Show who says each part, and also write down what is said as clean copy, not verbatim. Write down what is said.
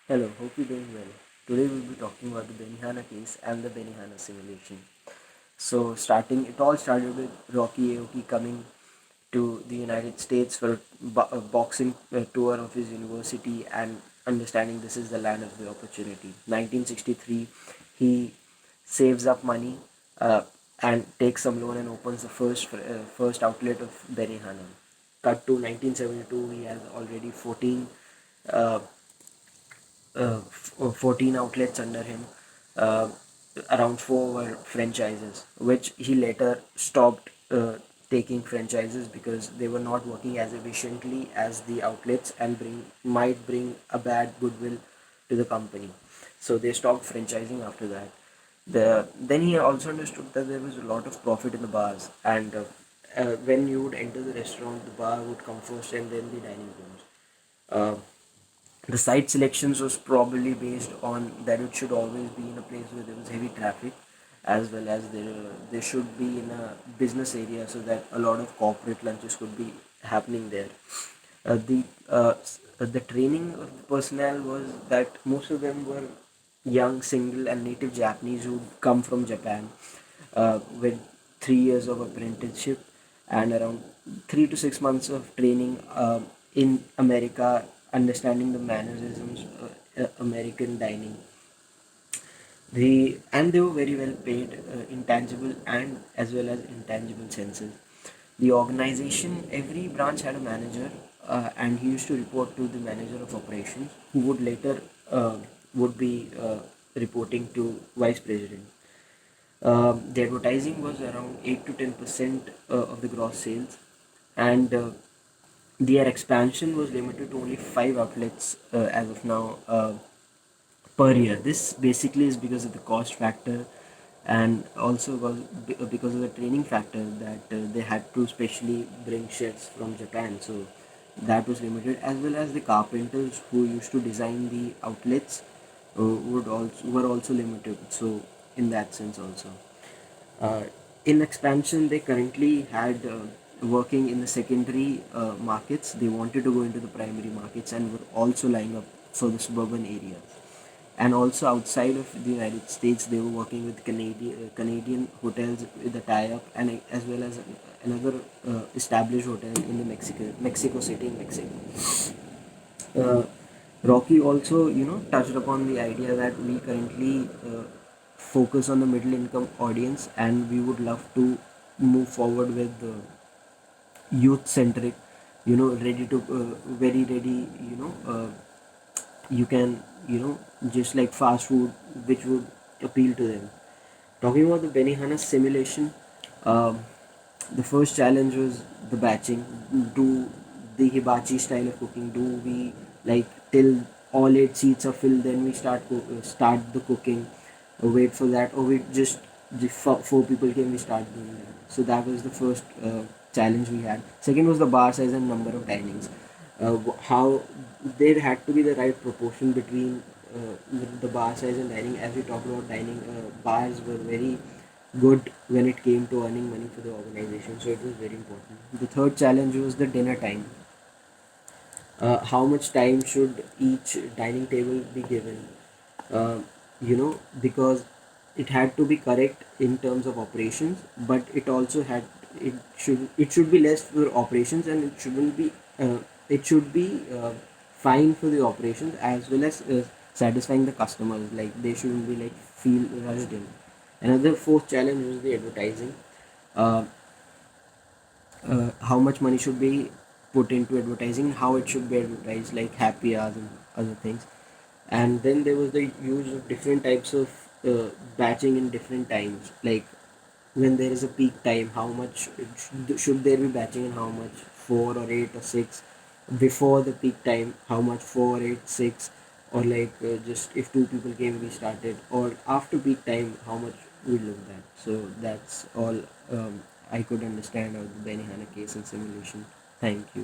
Speaker 1: Hello, hope you're doing well. Today we'll be talking about the Benihana case and the Benihana simulation. It all started with Rocky Aoki coming to the United States for a boxing tour of his university and understanding this is the land of the opportunity. 1963, he saves up money uh, and takes some loan and opens the first outlet of Benihana. Cut to 1972, he has already uh, 14 outlets under him. Uh, Around four were franchises, which he later stopped taking franchises because they were not working as efficiently as the outlets and might bring a bad goodwill to the company. So they stopped franchising after that. Then he also understood that there was a lot of profit in the bars, and when you would enter the restaurant, the bar would come first and then the dining rooms. Uh, the site selections was probably based on that it should always be in a place where there was heavy traffic, as well as there should be in a business area so that a lot of corporate lunches could be happening there. The training of the personnel was that most of them were young single and native Japanese who come from Japan with 3 years of apprenticeship and around 3 to 6 months of training in America, understanding the mannerisms, American dining. They were very well paid, intangible and as well as intangible senses. The organization, every branch had a manager, and he used to report to the manager of operations, who would later would be reporting to vice president. The advertising was around 8 to 10% of the gross sales, and their expansion was limited to only five outlets as of now per year. This basically is because of the cost factor and also because of the training factor that they had to specially bring chefs from Japan. So that was limited, as well as the carpenters who used to design the outlets were also limited. So in that sense also. Uh, in expansion, they currently had working in the secondary markets. They wanted to go into the primary markets and were also lining up for the suburban areas. And also outside of the United States, they were working with Canadian hotels with a tie-up, and as well as another established hotel in the Mexico City, in Mexico. uh, Rocky also, touched upon the idea that we currently focus on the middle income audience, and we would love to move forward with the youth centric, ready to very ready, you can, just like fast food, which would appeal to them. Talking about the Benihana simulation, um, the first challenge was the batching. Do the hibachi style of cooking? Do we like till all eight seats are filled, then we start the cooking? Or wait for that, or we just the four people came, we start doing that. So that was the first challenge we had. Second was the bar size and number of dinings. How there had to be the right proportion between the bar size and dining. As we talked about dining, bars were very good when it came to earning money for the organization, so it was very important. The third challenge was the dinner time. How much time should each dining table be given? uh, because it had to be correct in terms of operations, but it should be less for operations, and it should be fine for the operations as well as satisfying the customers. Like they shouldn't be like feel rushed in. Another fourth challenge was the advertising. uh, how much money should be put into advertising, how it should be advertised, like happy hours and other things. And then there was the use of different types of batching in different times, like when there is a peak time, how much should there be batching and how much, 4 or 8 or 6, before the peak time, how much, 4, 8, 6, or like just if two people came we started, or after peak time how much we looked at. So that's all I could understand of the Benihana case and simulation. Thank you.